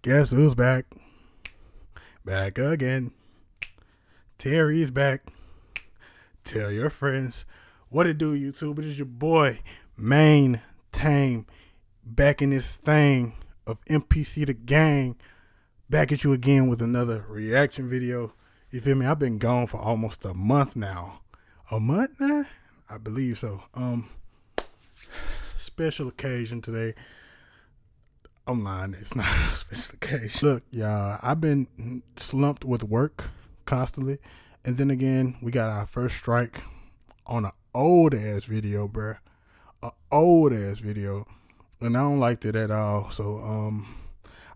Guess who's back? Back again. Terry's back. Tell your friends. What it do, YouTube? It is your boy, Main Tame, back in this thing of MPC the Gang. Back at you again with another reaction video. You feel me? I've been gone for almost a month now. A month now? I believe so. Special occasion today. I'm lying. It's not a special occasion. Look, y'all, I've been slumped with work constantly. And then again, we got our first strike on an old ass video, bruh. An old ass video. And I don't like it at all. So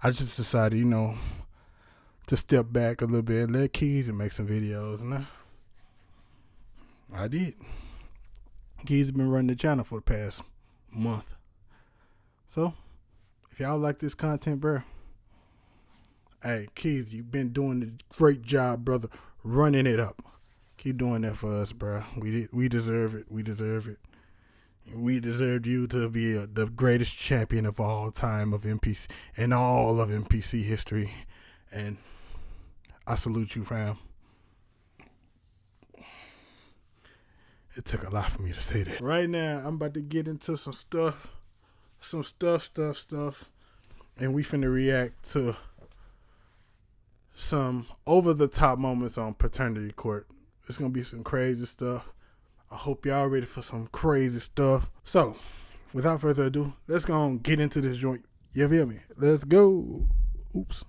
I just decided, to step back a little bit and let Keys and make some videos. And I did. Keys has been running the channel for the past month. So if y'all like this content, bro, hey, Keys, you've been doing a great job, brother, running it up. Keep doing that for us, bro. We deserve it. We deserve it. We deserved you to be the greatest champion of all time of MPC and all of MPC history. And I salute you, fam. It took a lot for me to say that. Right now, I'm about to get into some stuff. And we finna react to some over-the-top moments on Paternity Court. It's gonna be some crazy stuff. I hope y'all ready for some crazy stuff. So, without further ado, let's go and get into this joint. You feel me? Let's go. Oops.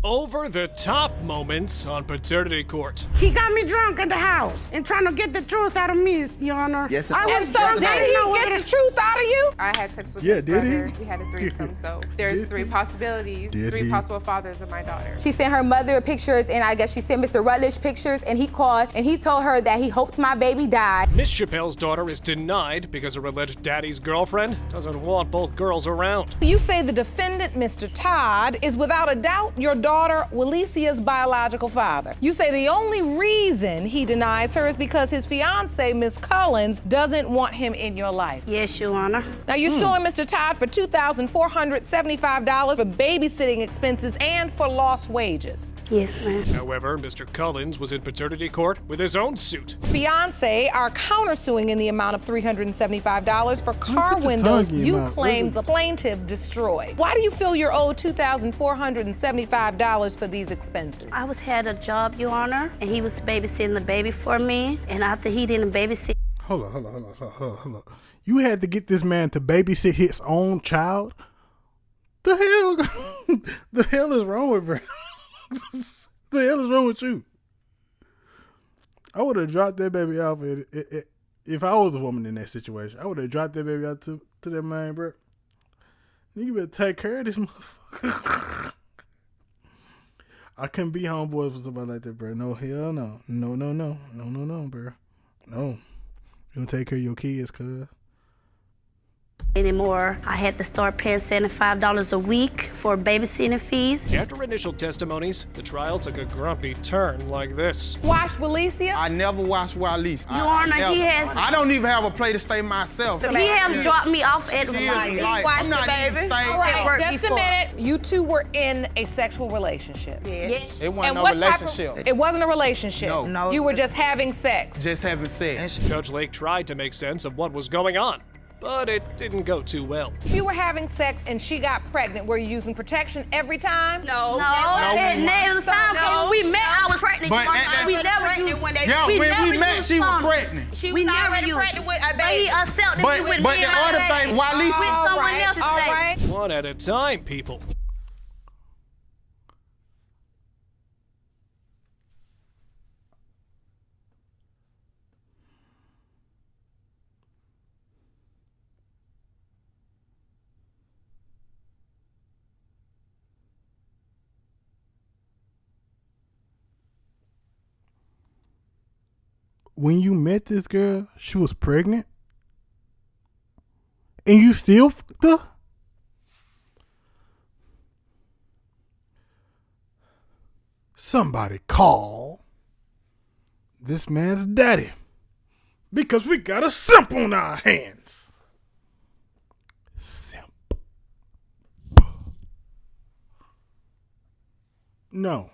Over-the-top moments on Paternity Court. He got me drunk at the house and trying to get the truth out of me, Your Honor. Yes, I was So drunk. did I didn't know he what get it the truth out of you? I had sex with Yeah, his did he? brother. We had a threesome, so there's Did three he? possibilities, Did three he? possible fathers of my daughter. She sent her mother pictures, and I guess she sent Mr. Rutledge pictures, and he called, and he told her that he hoped my baby died. Miss Chappelle's daughter is denied because her alleged daddy's girlfriend doesn't want both girls around. You say the defendant, Mr. Todd, is without a doubt your daughter, Walesia's biological father. You say the only reason he denies her is because his fiancee, Miss Collins, doesn't want him in your life. Yes, Your Honor. Now, you're suing Mr. Todd for $2,475 for babysitting expenses and for lost wages. Yes, ma'am. However, Mr. Collins was in Paternity Court with his own suit. Fiancé are countersuing in the amount of $375 for car put the windows tongue in you your mouth. claim the plaintiff destroyed. Why do you feel you're owed $2,475 for these expenses? I had a job, Your Honor, and he was babysitting the baby for me. And after he didn't babysit. Hold on. You had to get this man to babysit his own child? The hell? The hell is wrong with bro? The hell is wrong with you? I would have dropped that baby off if I was a woman in that situation. I would have dropped that baby out to that man, bro. You better take care of this motherfucker. I couldn't be homeboys for somebody like that, bro. No, hell no. No, bro. No. You gonna take care of your kids, cuz. Anymore. I had to start paying $75 a week for babysitting fees. After initial testimonies, the trial took a grumpy turn like this. Wash Walesia? I never watched Walese. Your Honor, he has. I don't even have a place to stay myself. He has dropped me off at She is work. like, I'm not even staying. All right, work just before. a minute. You two were in a sexual relationship. Yes. It wasn't no what type relationship. of, it wasn't a relationship. No. You were just having sex. Just having sex. Judge Lake tried to make sense of what was going on, but it didn't go too well. You were having sex and she got pregnant. Were you using protection every time? No, at the time when we met, I was pregnant. But Your at Honor. that- We never used. Yeah, when we met, she was condoms. pregnant. She was already pregnant with a baby. But he accepted But me with the me and other my thing, baby. Walese. With All someone right, else all today. right. One at a time, people. When you met this girl, she was pregnant? And you still fucked her? Somebody call this man's daddy, because we got a simp on our hands. Simp. No.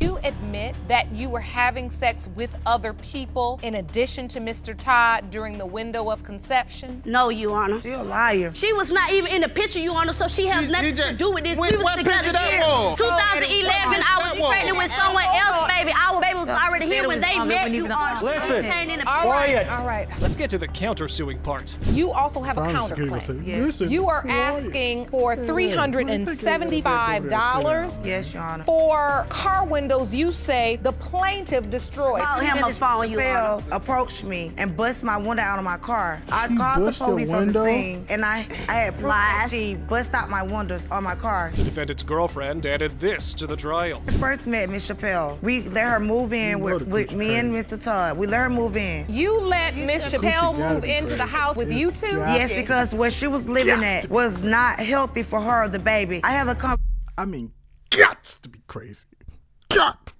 You admit that you were having sex with other people in addition to Mr. Todd during the window of conception? No, Your Honor. She a liar. She was not even in the picture, Your Honor, so she has nothing to do with this. We was What together picture that here. was? 2011, I was pregnant with someone else, baby. Our baby was already here when they met, Your Honor. Listen. Quiet. All right. Let's get to the countersuing part. You also have a Found security gonna counterclaim. say, listen, You are quiet. asking for $375 Yes, Your Honor. for car windows you say the plaintiff destroyed. Call him a phone, Your Honor. Chappelle approached me and bust my window out of my car. I called the bust your police on the window? scene, and I had proof that she bust out my windows on my car. The defendant's girlfriend added this to the trial. I first met Miss Chappelle. We let her move in You know with the coochie me and crazy. Mr. Todd. We let her move in. You let Miss Chappelle Coochie gotta move be into the crazy. house with you two? Yeah. Yes, because where she was living at was not healthy for her, the baby. I had a I mean, got to be crazy. Got.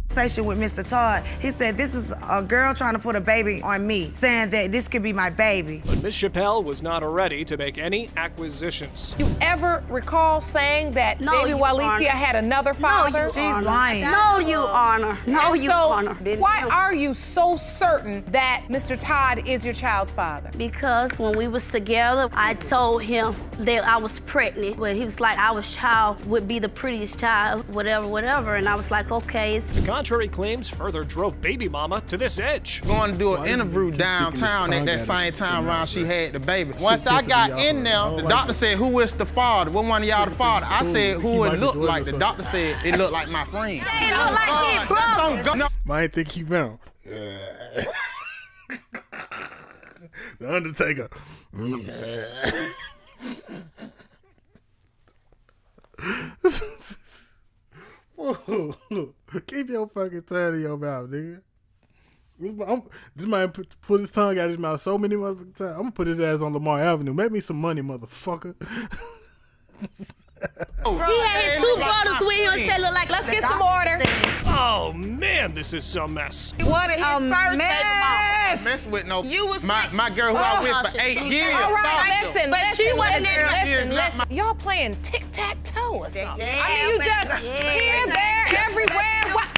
conversation with Mr. Todd. He said, this is a girl trying to put a baby on me, saying that this could be my baby. But Miss Chappelle was not ready to make any acquisitions. You ever recall saying that No, baby Your Walesia Honor. had another father? No, Your Honor. lying. No, Your Honor. No, And Your so Honor. why are you so certain that Mr. Todd is your child's father? Because when we was together, I told him that I was pregnant. But he was like, our child would be the prettiest child, whatever, whatever. And I was like, okay. The contrary claims further drove baby mama to this edge. Going to do Why an is he interview keep sticking his downtown at tongue that at same us? time around she had the baby. Shit Once I pissing got me off in already. I there, don't the like doctor it. said, who is the father? What one of y'all the father? I Cool. said, He who might it be looked doing like. or The something. doctor said, it looked like my friend. It looked like his God, brother. that's don't go. No. I ain't think he found. The Undertaker. Whoa. Keep your fucking tongue in your mouth, nigga. This man put his tongue out his mouth so many motherfucking times. I'm gonna put his ass on Lamar Avenue. Make me some money, motherfucker. He had his two brothers with him and said, look like, Let's get some order. Oh man, this is some mess. What a mess. Mess with no. You was my girl who I with for 8 years. All right, Foster. listen, But she wasn't in the- Years, not listen. Y'all playing tic-tac-toe or something. Yeah, I mean, you just yeah. here, there, everywhere. What?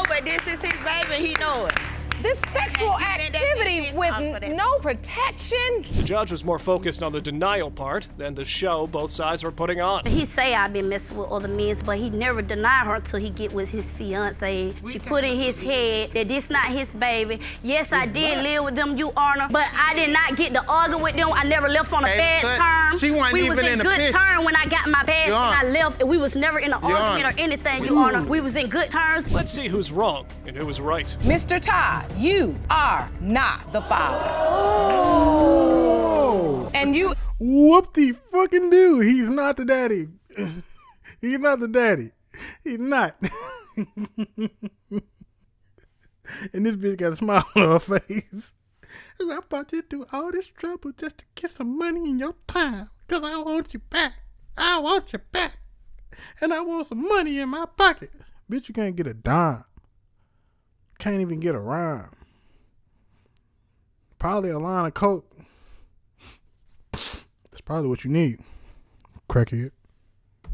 But this is his baby, he know it. This sexual activity with no protection. The judge was more focused on the denial part than the show both sides were putting on. he say I've been messing with other men, but he never denied her until he get with his fiance. She put in his head that this not his baby. Yes, I did live with them, Your Honor, but I did not get to argue with them. I never left on a Hey, bad but term. she wasn't we even was in the good picture. term when I got my badge Your and I Honor. left, and we was never in an Your argument Honor. or anything, Your Honor. We was in good terms. Let's see who's wrong and who was right. Mr. Todd, you are not the father. And you Whoop the fucking dude. He's not the daddy. He's not the daddy. He's not. And this bitch got a smile on her face. I brought you through all this trouble just to get some money in your time. Because I want you back. I want you back. And I want some money in my pocket. Bitch, you can't get a dime. Can't even get a rhyme. Probably a line of coke. That's probably what you need. Crackhead.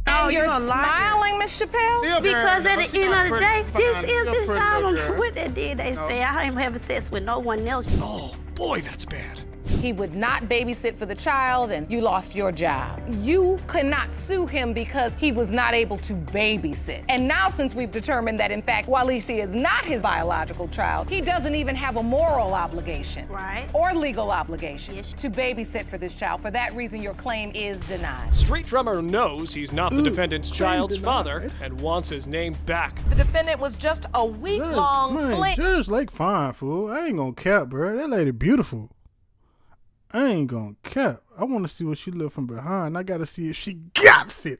and you're smiling, Miss Chappelle? She a Because girl, at she the not end of the pretty day, fine. this She is a his pretty child. little girl. What they did, they say I ain't having sex with no one else. Oh boy, that's bad. He would not babysit for the child and you lost your job. You could not sue him because he was not able to babysit. And now since we've determined that in fact Walesia is not his biological child, he doesn't even have a moral obligation Right. or legal obligation Yes. to babysit for this child. For that reason, your claim is denied. Street Drummer knows he's not the defendant's claim child's denied. father and wants his name back. The defendant was just a week-long Man, fling. Judge Lake fine, fool. I ain't gonna cap, bro. That lady beautiful. I ain't gonna cap. I want to see what she look from behind. I gotta see if she got it.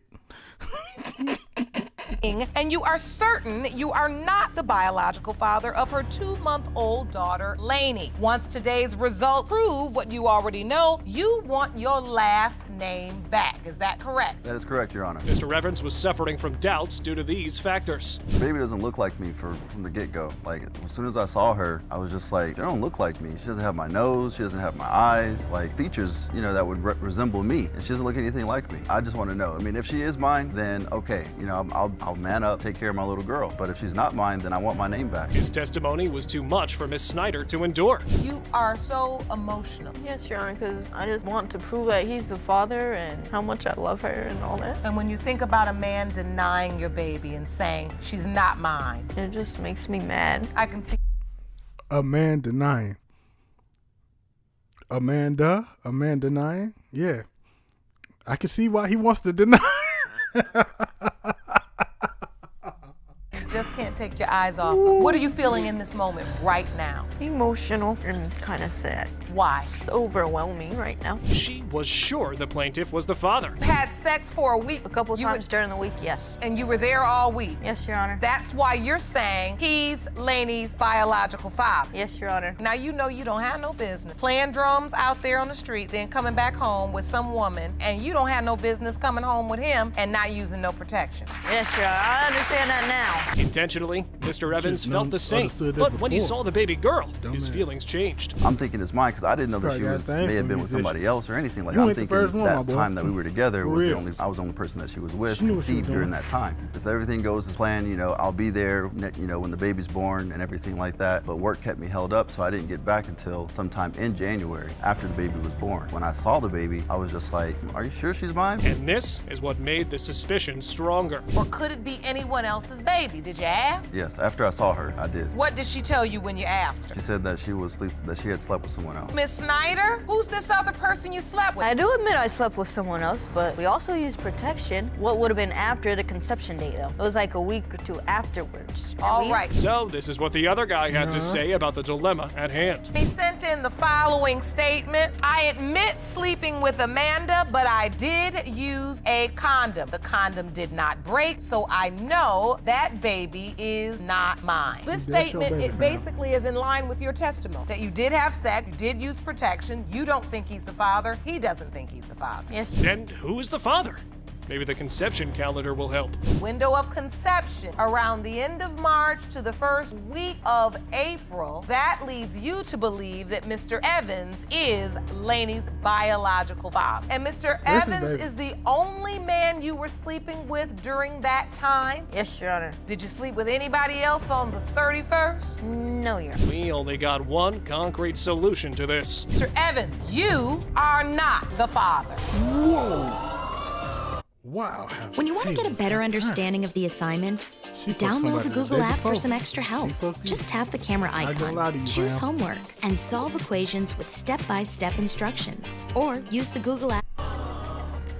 speaking, and you are certain you are not the biological father of her 2-month-old daughter, Lainey. Once today's results prove what you already know, you want your last name back. Is that correct? That is correct, Your Honor. Mr. Evans was suffering from doubts due to these factors. The baby doesn't look like me from the get-go. Like, as soon as I saw her, I was just like, they don't look like me. She doesn't have my nose, she doesn't have my eyes, like features, you know, that would resemble me. And she doesn't look anything like me. I just want to know. I mean, if she is mine, then okay, you know, I'll man up, take care of my little girl. But if she's not mine, then I want my name back. His testimony was too much for Miss Snyder to endure. You are so emotional. Yes, Your Honor, because I just want to prove that he's the father and how much I love her and all that. And when you think about a man denying your baby and saying, she's not mine, It just makes me mad. I can see. A man denying. A man denying? Yeah. I can see why he wants to deny. Just can't take your eyes off. What are you feeling in this moment right now? Emotional and kind of sad. Why? Overwhelming right now. She was sure the plaintiff was the father. Had sex for a week. A couple times during the week, yes. And you were there all week. Yes, Your Honor. That's why you're saying he's Lainey's biological father. Yes, Your Honor. Now you know you don't have no business playing drums out there on the street, then coming back home with some woman, and you don't have no business coming home with him and not using no protection. Yes, Your Honor. I understand that now. Intentionally, Mr. Evans Should've felt the same. understood that But when he before. saw the baby girl, his Dumbass. feelings changed. I'm thinking it's mine because I didn't know that Probably she got a was thing may have for been with somebody musicians. else or anything. Like You I'm ain't the thinking first one, my that boy. time that we were together For was real. I was the only person that she was with, She knew what she was conceived during doing. that time. If everything goes as planned, you know, I'll be there, you know, when the baby's born and everything like that. But work kept me held up, so I didn't get back until sometime in January after the baby was born. When I saw the baby, I was just like, are you sure she's mine? And this is what made the suspicion stronger. Or could it be anyone else's baby? Did you ask? Yes, after I saw her, I did. What did she tell you when you asked her? She said that she had slept with someone else. Miss Snyder, who's this other person you slept with? I do admit I slept with someone else, but we also used protection. What would have been after the conception date, though? It was like a week or two afterwards. And All we- right. So this is what the other guy had to say about the dilemma at hand. He sent in the following statement. I admit sleeping with Amanda, but I did use a condom. The condom did not break, so I know that baby is not mine. This That's your statement, baby, it fam. basically is in line with your testimony. That you did have sex, you did use protection, you don't think he's the father, he doesn't think he's the father. Yes. Then who is the father? Maybe the conception calendar will help. Window of conception around the end of March to the first week of April. That leads you to believe that Mr. Evans is Lainey's biological father. And Mr. This is Evans baby. is the only man you were sleeping with during that time. Yes, Your Honor. Did you sleep with anybody else on the 31st? No, Your Honor. We only got one concrete solution to this. Mr. Evans, you are not the father. Whoa. Wow. When you want to get a better understanding of the assignment, download the Google app for some extra help. Just tap the camera gonna lie to icon, you, choose fam. homework, and solve equations with step-by-step instructions. Or use the Google app.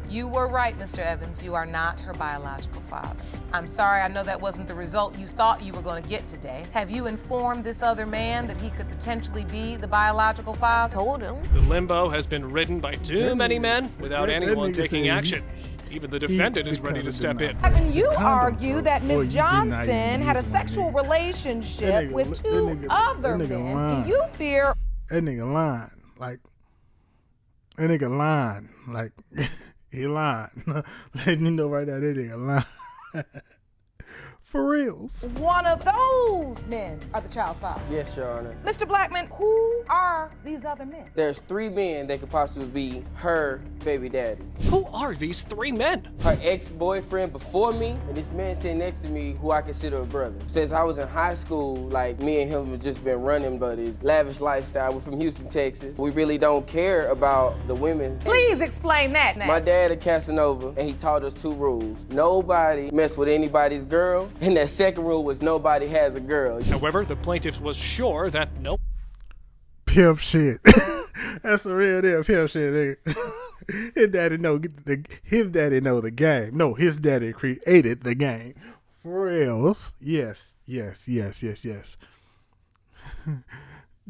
You were right, Mr. Evans. You are not her biological father. I'm sorry, I know that wasn't the result you thought you were going to get today. Have you informed this other man that he could potentially be the biological father? Told him. The limbo has been ridden by too many men without that anyone nigga taking said action. Even the defendant is ready to step in. And you Condom, argue bro. that Boy, Miss you did not Johnson even had a use one, sexual nigga. relationship That nigga- with that two nigga- other that nigga men. lying. You fear That nigga lying. Like, that nigga lying. Like, he lying. Letting you know right now, that nigga lying. For reals. one of those men are the child's father. Yes, Your Honor. Mr. Blackman, who are these other men? There's 3 men that could possibly be her baby daddy. Who are these 3 men? Her ex-boyfriend before me, and this man sitting next to me who I consider a brother. Since I was in high school, like, me and him have just been running buddies. Lavish lifestyle. We're from Houston, Texas. We really don't care about the women. Please explain that now. My dad a Casanova, and he taught us 2 rules. Nobody mess with anybody's girl, and that second rule was nobody has a girl. However, the plaintiff was sure that no Pimp shit. That's the real deal. Pimp shit, nigga. His daddy know the game. No, his daddy created the game. For reals. Yes.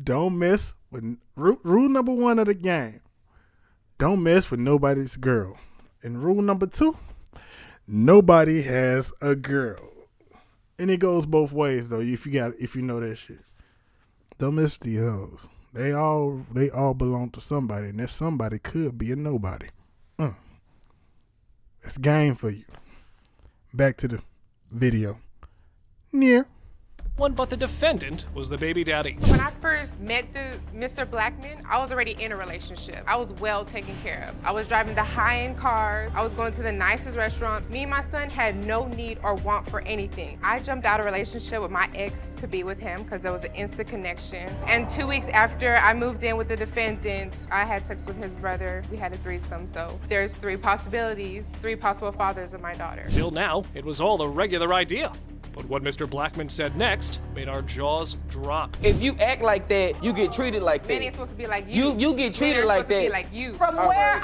Don't mess with rule number 1 of the game. Don't mess with nobody's girl. And rule number 2, nobody has a girl. And it goes both ways though, if you know that shit. Don't miss these hoes. They all belong to somebody, and that somebody could be a nobody. That's game for you. Back to the video. Near. One, but the defendant was the baby daddy. When I first met Mr. Blackman, I was already in a relationship. I was well taken care of. I was driving the high-end cars. I was going to the nicest restaurants. Me and my son had no need or want for anything. I jumped out of a relationship with my ex to be with him because there was an instant connection. And 2 weeks after I moved in with the defendant, I had sex with his brother. We had a threesome, so there's 3 possibilities, 3 possible fathers of my daughter. Till now, it was all a regular idea. But what Mr. Blackman said next made our jaws drop. If you act like that, you get treated like that. Men ain't supposed to be like you. You get treated like that. Be like you. From where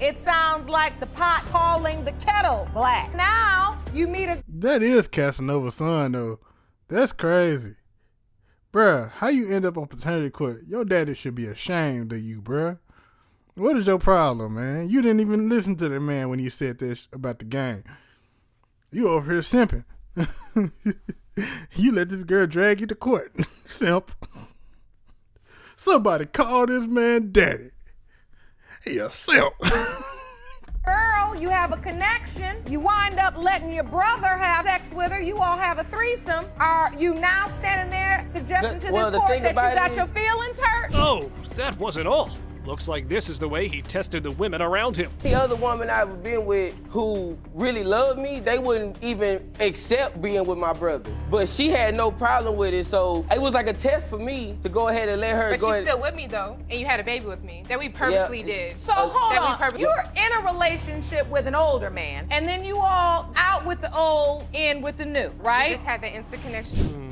it sounds like the pot calling the kettle black. Now you meet a. That is Casanova's son though. That's crazy. Bruh, how you end up on paternity court? Your daddy should be ashamed of you, bruh. What is your problem, man? You didn't even listen to the man when you said this about the game. You over here simping. You let this girl drag you to court. Simp. Somebody call this man daddy. He a simp. Girl, you have a connection. You wind up letting your brother have sex with her. You all have a threesome. Are you now standing there suggesting to this court that you got your feelings hurt? Oh, that wasn't all. Looks like this is the way he tested the women around him. The other woman I've been with who really loved me, they wouldn't even accept being with my brother. But she had no problem with it, so it was like a test for me to go ahead and let her But go she's still with me though, and you had a baby with me that we purposely did. So hold on, you're in a relationship with an older man, and then you all out with the old, in with the new, right? We just had the instant connection.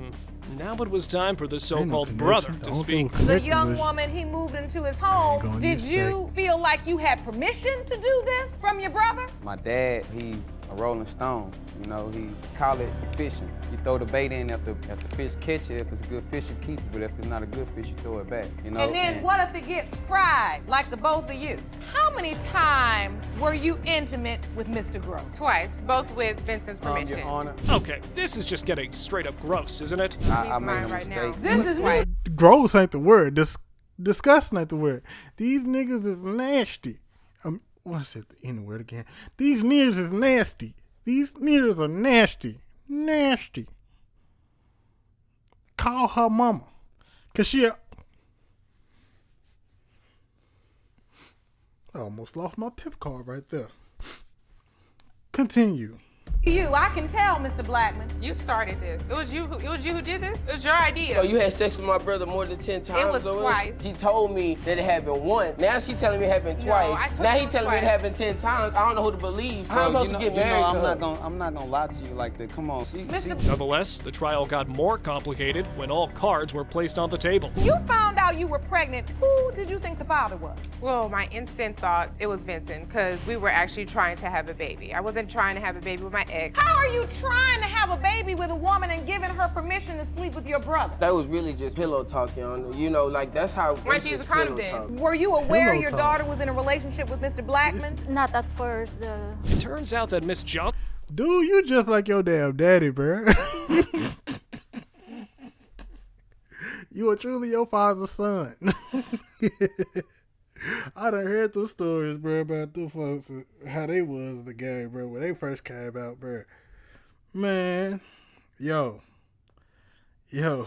Now it was time for the so-called brother to speak. The young woman he moved into his home, did you feel like you had permission to do this from your brother? My dad, he's a rolling stone. You know, he call it fishing. You throw the bait in, if the fish catch it, if it's a good fish, you keep it, but if it's not a good fish, you throw it back, you know? And then what if it gets fried, like the both of you? How many times were you intimate with Mr. Gross? Twice, both with Vincent's permission. Your Honor. Okay, this is just getting straight up gross, isn't it? I made a mistake. This is right. Gross ain't the word. Disgusting ain't the word. These niggas is nasty. What's it? The N word again. These niggas is nasty. These niggas are nasty. Nasty. Call her mama. Cause she I almost lost my pip card right there. Continue. I can tell, Mr. Blackman. You started this. It was you who did this? It was your idea. So you had sex with my brother more than 10 times? It was twice. She told me that it happened once. Now she telling me it happened twice. Now he telling me it happened 10 times. I don't know who to believe. How am I supposed to get married to her? I'm not gonna lie to you like that. Come on. Nonetheless, the trial got more complicated when all cards were placed on the table. You found out you were pregnant. Who did you think the father was? Well, my instant thought it was Vincent, because we were actually trying to have a baby. I wasn't trying to have a baby with my ex. How are you trying to have a baby with a woman and giving her permission to sleep with your brother? That was really just pillow talk, you know, like that's how. Why don't you use a condom then? Were you aware your daughter was in a relationship with Mr. Blackman? Not at first. It turns out that Miss Johnson. Dude, you just like your damn daddy, bro. You are truly your father's son. I done heard those stories, bro, about the folks, how they was in the game, bro, when they first came out, bro. Man, yo. Yo.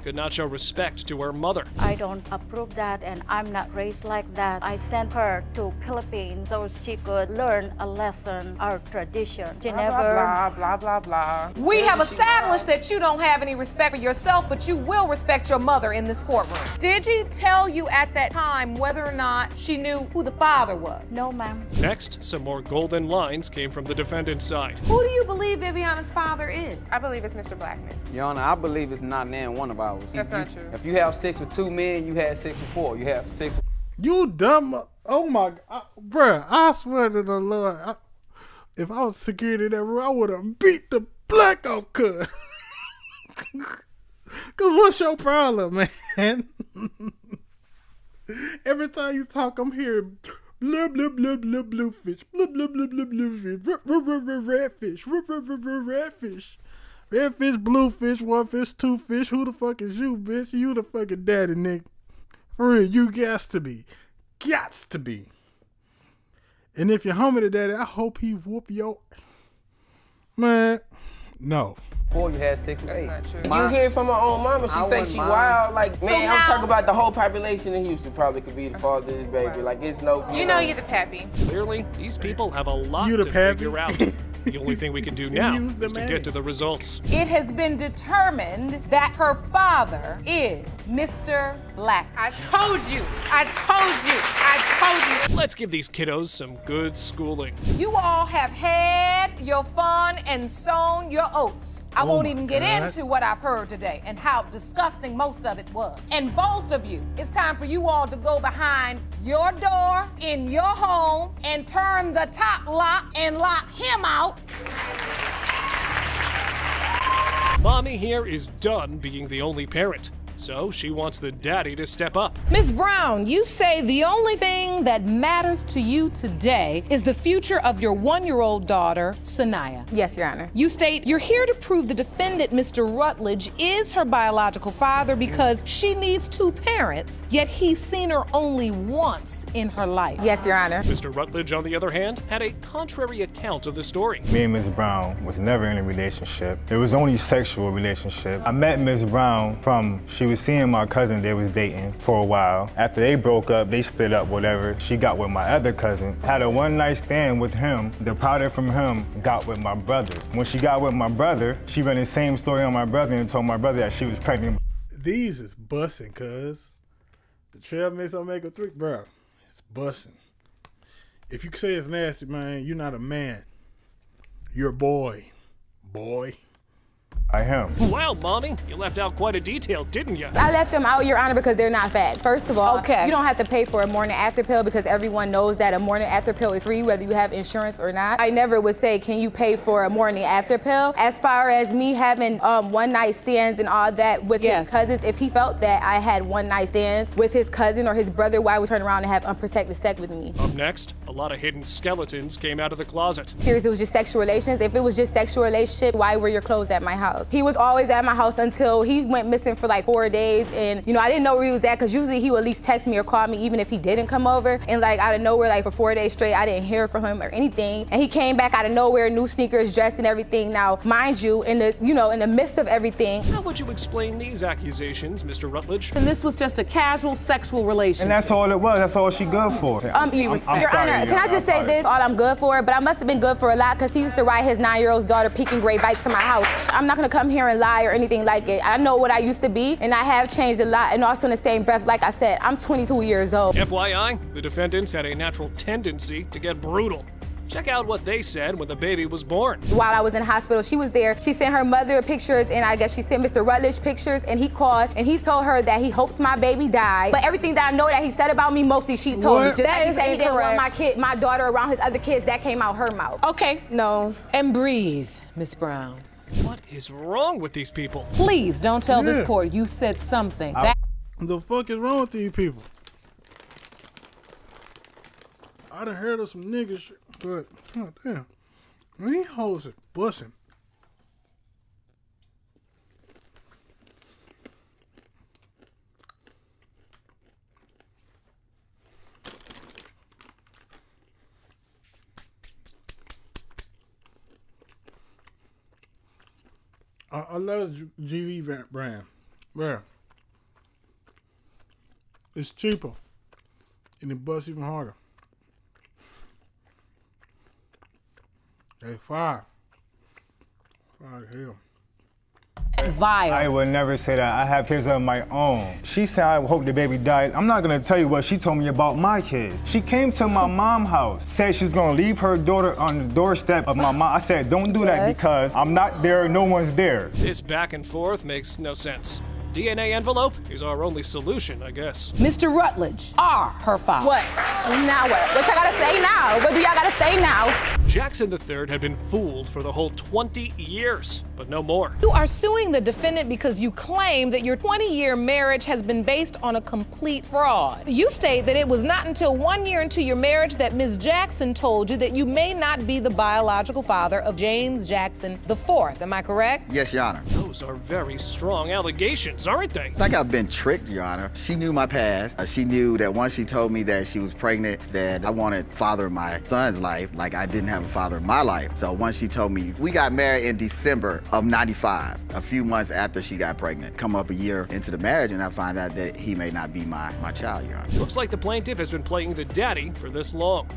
Could not show respect to her mother. I don't approve that, and I'm not raised like that. I sent her to Philippines so she could learn a lesson, our tradition. She Blah, blah, blah, blah. We have established that you don't have any respect for yourself, but you will respect your mother in this courtroom. Did she tell you at that time whether or not she knew who the father was? No, ma'am. Next, some more golden lines came from the defendant's side. Who do you believe Viviana's father is? I believe it's Mr. Blackman. Your Honor, I believe it's not in one of ours. That's not true. If you have sex with 2 men, you had sex with 4. You have sex with... You dumb. Oh my God. Bruh, I swear to the Lord. If I was security in that room, I would have beat the black out cuz. Cause what's your problem, man? Every time you talk, I'm hearing blah, blah, blah, blah, bluefish, blah, blah, blah, blah, bluefish, redfish, redfish. Redfish, bluefish, one fish, two fish. Who the fuck is you, bitch? You the fucking daddy, nigga. For real, you gots to be. Gots to be. And if you're homie to daddy, I hope he whoop your... Man, no. Before you had sex with eight. You hear it from her own mama. She say she wild. Like, So man, I'm now- talking about the whole population in Houston probably could be the father of this baby. Like, it's no... You know you're the pappy. Clearly, these people have a lot You the to pappy? figure out. The only thing we can do now use the is to money. get to the results. It has been determined that her father is Mr. Black. I told you. Let's give these kiddos some good schooling. You all have had your fun and sown your oats. I won't even get into what I've heard today and how disgusting most of it was. And both of you, it's time for you all to go behind your door in your home and turn the top lock and lock him out. Mommy here is done being the only parent, so she wants the daddy to step up. Ms. Brown, you say the only thing that matters to you today is the future of your 1-year-old daughter, Sanaya. Yes, Your Honor. You state you're here to prove the defendant, Mr. Rutledge, is her biological father because she needs 2 parents, yet he's seen her only once in her life. Yes, Your Honor. Mr. Rutledge, on the other hand, had a contrary account of the story. Me and Ms. Brown was never in a relationship. It was only sexual relationship. I met Ms. Brown she was seeing my cousin, they was dating for a while. After they broke up, they split up, whatever. She got with my other cousin, had a one-night stand with him. The product from him got with my brother. When she got with my brother, she ran the same story on my brother and told my brother that she was pregnant. These is bussin', cuz. The trail mix Omega 3, bro. It's bussin'. If you say it's nasty, man, you're not a man. You're a boy. Boy. By him. Wow, Mommy, you left out quite a detail, didn't you? I left them out, Your Honor, because they're not fact. First of all, Okay. you don't have to pay for a morning after pill because everyone knows that a morning after pill is free whether you have insurance or not. I never would say, can you pay for a morning after pill? As far as me having one-night stands and all that with his cousins, if he felt that I had one-night stands with his cousin or his brother, why would he turn around and have unprotected sex with me? Up next, a lot of hidden skeletons came out of the closet. Seriously, it was just sexual relations. If it was just sexual relationship, why were your clothes at my house? He was always at my house until he went missing for like 4 days. And, you know, I didn't know where he was at because usually he would at least text me or call me even if he didn't come over. And like out of nowhere, like for 4 days straight, I didn't hear from him or anything. And he came back out of nowhere, new sneakers, dressed and everything. Now, mind you, in the midst of everything. How would you explain these accusations, Mr. Rutledge? And this was just a casual sexual relationship. And that's all it was. That's all she good for. Your Honor, can I just say this? All I'm good for, but I must have been good for a lot because he used to ride his 9-year-old daughter peking gray bikes to my house. I'm not gonna come here and lie or anything like it. I know what I used to be, and I have changed a lot. And also in the same breath, like I said, I'm 22 years old. FYI, the defendants had a natural tendency to get brutal. Check out what they said when the baby was born. While I was in the hospital, she was there. She sent her mother pictures, and I guess she sent Mr. Rutledge pictures, and he called, and he told her that he hoped my baby died. But everything that I know that he said about me, mostly she told me. Just that he said he didn't want my daughter around his other kids. That came out her mouth. Okay. No. And breathe, Miss Brown. What is wrong with these people? Please don't tell this court you said something. The fuck is wrong with these people? I done heard of some niggas shit, but oh damn, these hoes are bussin'. I love GV brand. Where? It's cheaper and it busts even harder. Hey, five hell. Vile. I would never say that. I have kids of my own. She said, I hope the baby dies. I'm not gonna tell you what she told me about my kids. She came to my mom's house, said she was gonna leave her daughter on the doorstep of my mom. I said, don't do that because I'm not there, no one's there. This back and forth makes no sense. DNA envelope is our only solution, I guess. Mr. Rutledge are her father. What? Now what? What y'all gotta say now? What do y'all gotta say now? Jackson III had been fooled for the whole 20 years, but no more. You are suing the defendant because you claim that your 20-year marriage has been based on a complete fraud. You state that it was not until 1 year into your marriage that Ms. Jackson told you that you may not be the biological father of James Jackson IV. Am I correct? Yes, Your Honor. Those are very strong allegations, aren't they? I think I've been tricked, Your Honor. She knew my past. She knew that once she told me that she was pregnant, that I wanted father of my son's life, like I didn't have a father in my life. So once she told me, we got married in December of '95, a few months after she got pregnant. Come up a year into the marriage and I find out that he may not be my child, Your Honor. Looks like the plaintiff has been playing the daddy for this long,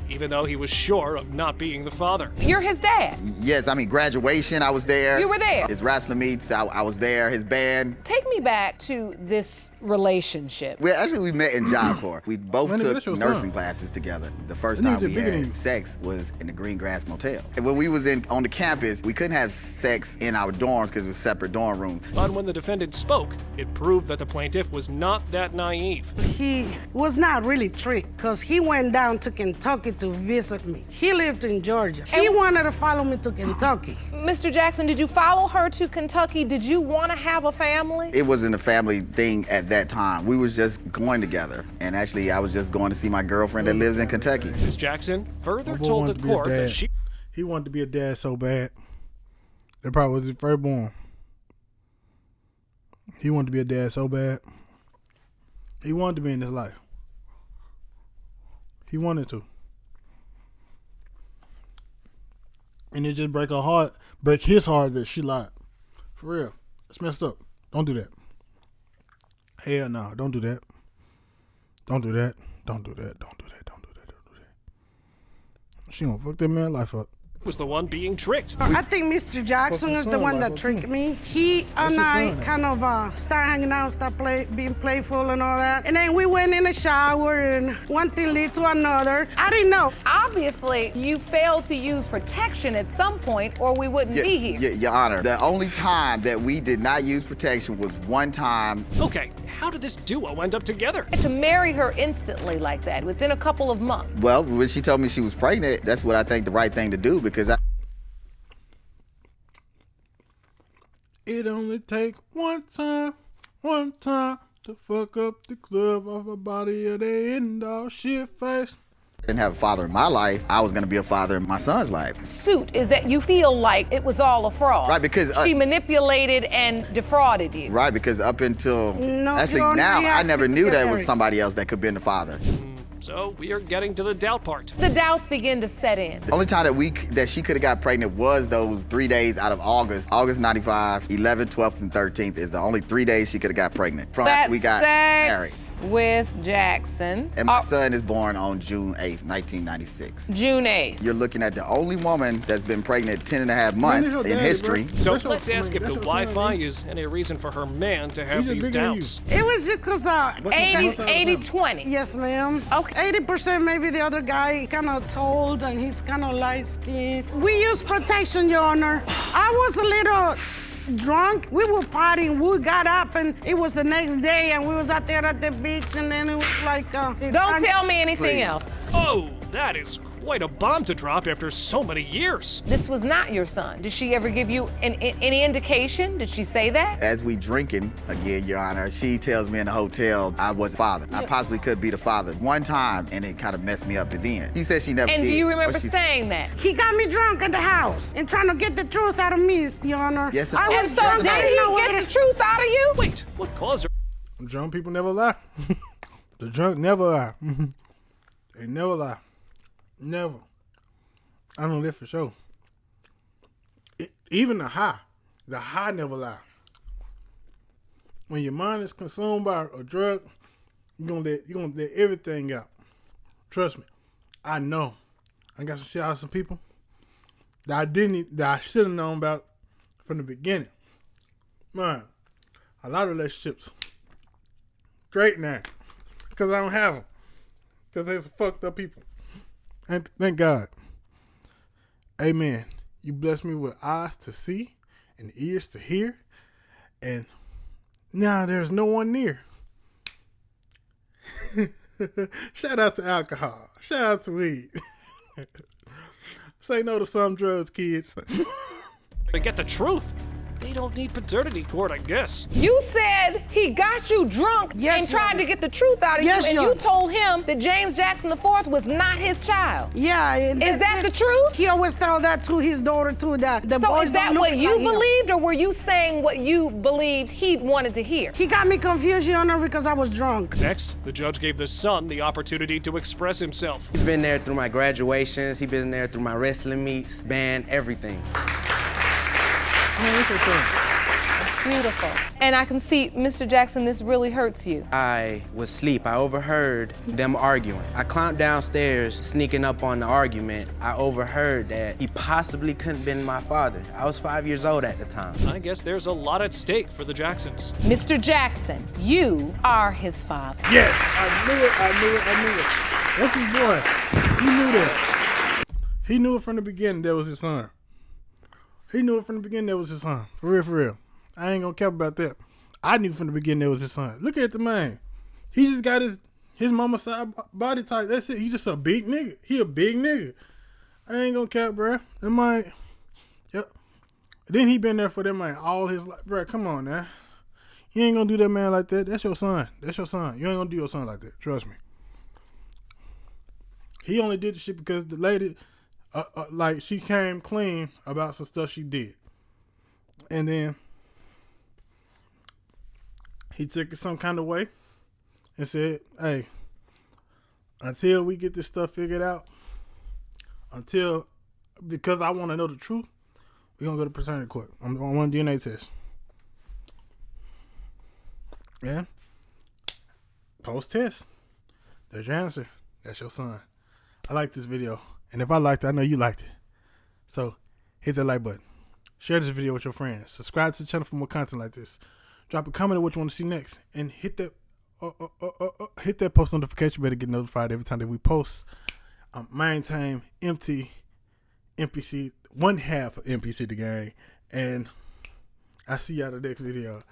even though he was sure of not being the father. You're his dad. Yes, I mean, graduation, I was there. You were there. His wrestling meets, I was there. His band. Take me back to this relationship. We met in Job Corps. We both When took your nursing son? classes together. The first That time nigga we bigger than had you. sex was in the Green Grass Motel. And when we was on the campus, we couldn't have sex in our dorms because it was separate dorm rooms. But when the defendant spoke, it proved that the plaintiff was not that naive. He was not really tricked because he went down to Kentucky to visit me. He lived in Georgia. He wanted to follow me to Kentucky. Mr. Jackson, did you follow her to Kentucky? Did you want to have a family? It wasn't a family thing at that time. We was just going together. And actually, I was just going to see my girlfriend that lives in Kentucky. Ms. Jackson further My boy told wanted the to be a court that dad. He wanted to be a dad so bad. That probably was his firstborn. He wanted to be a dad so bad. He wanted to be in this life. He wanted to. And it just break his heart that she lied. For real. It's messed up. Don't do that. Hell no, don't do that. Don't do that. Don't do that. Don't do that. Don't do that. Don't do that. She gonna fuck that man's life up. was the one being tricked. I think Mr. Jackson is the one that tricked me. He and I kind of start hanging out, being playful and all that. And then we went in the shower and one thing led to another. I didn't know. Obviously, you failed to use protection at some point or we wouldn't be here. Your Honor, the only time that we did not use protection was one time. Okay, how did this duo end up together? To marry her instantly like that, within a couple of months. Well, when she told me she was pregnant, that's what I think the right thing to do because It only take one time to fuck up the club of a body of the end all shit face. I didn't have a father in my life. I was gonna be a father in my son's life. Suit is that you feel like it was all a fraud. Right, because she manipulated and defrauded you. Right, because up until actually Your Honor, now, he I asked never me to knew get that it married. was somebody else that could be the father. So we are getting to the doubt part. The doubts begin to set in. The only time that she could have got pregnant was those 3 days out of August. August 95, 11th, 12th, and 13th is the only 3 days she could have got pregnant. From after we got married. Sex with Jackson. And my son is born on June 8th, 1996. June 8th. You're looking at the only woman that's been pregnant 10 and a half months in history. So let's ask if the Wi-Fi is any reason for her man to have these doubts. It was just because 80-20. Yes, ma'am. Okay. 80% maybe the other guy kind of told and he's kind of light skinned. We use protection, Your Honor. I was a little drunk. We were partying. We got up and it was the next day and we was out there at the beach and then it was like... Don't tell me anything else. Oh, that is quite a bomb to drop after so many years. This was not your son. Did she ever give you any indication? Did she say that? As we drinking, again, Your Honor, she tells me in the hotel I was the father. I possibly could be the father one time, and it kind of messed me up at the end. She said she never And did. do you Or remember she- saying that? He got me drunk at the house and trying to get the truth out of me, Your Honor. Yes, I And was so drunk. did I didn't know he whether get the truth out of you? Wait, what caused her? Drunk people never lie. The drunk never lie. They never lie. Never. I know that for sure. Even the high never lie. When your mind is consumed by a drug, you're gonna let everything out. Trust me. I know. I got some shit out of some people that I should have known about from the beginning. Man, a lot of relationships great now because I don't have them because they're some fucked up people. And thank God. Amen. You blessed me with eyes to see and ears to hear. And now there's no one near. Shout out to alcohol. Shout out to weed. Say no to some drugs, kids. To get the truth. They don't need paternity court, I guess. You said he got you drunk and tried to get the truth out of you, and you told him that James Jackson IV was not his child. Yeah. Is that the truth? He always tell that to his daughter too. That the So boys is that don't look what you like him. believed, or were you saying what you believed he wanted to hear? He got me confused, Your Honor, because I was drunk. Next, the judge gave the son the opportunity to express himself. He's been there through my graduations. He's been there through my wrestling meets, band, everything. Beautiful. And I can see, Mr. Jackson, this really hurts you. I was asleep. I overheard them arguing. I climbed downstairs, sneaking up on the argument. I overheard that he possibly couldn't have been my father. I was 5 years old at the time. I guess there's a lot at stake for the Jacksons. Mr. Jackson, you are his father. Yes, I knew it. That's his boy. He knew that. He knew it from the beginning that was his son. He knew it from the beginning that was his son. For real. I ain't gonna care about that. I knew from the beginning that was his son. Look at the man. He just got his mama side body type. That's it. He just a big nigga. He a big nigga. I ain't gonna care, bruh. That man, yep. Then he been there for that man all his life. Bruh, come on now. You ain't gonna do that man like that. That's your son. You ain't gonna do your son like that. Trust me. He only did the shit because the lady, like, she came clean about some stuff she did. And then he took it some kind of way and said, hey, until we get this stuff figured out, because I want to know the truth, we're going to go to paternity court. I want a DNA test. Yeah. Post-test. There's your answer. That's your son. I like this video. And if I liked it, I know you liked it. So hit that like button. Share this video with your friends. Subscribe to the channel for more content like this. Drop a comment on what you want to see next. And hit that post notification. Better get notified every time that we post. Main time, empty, NPC, one half of NPC the gang. And I see y'all in the next video.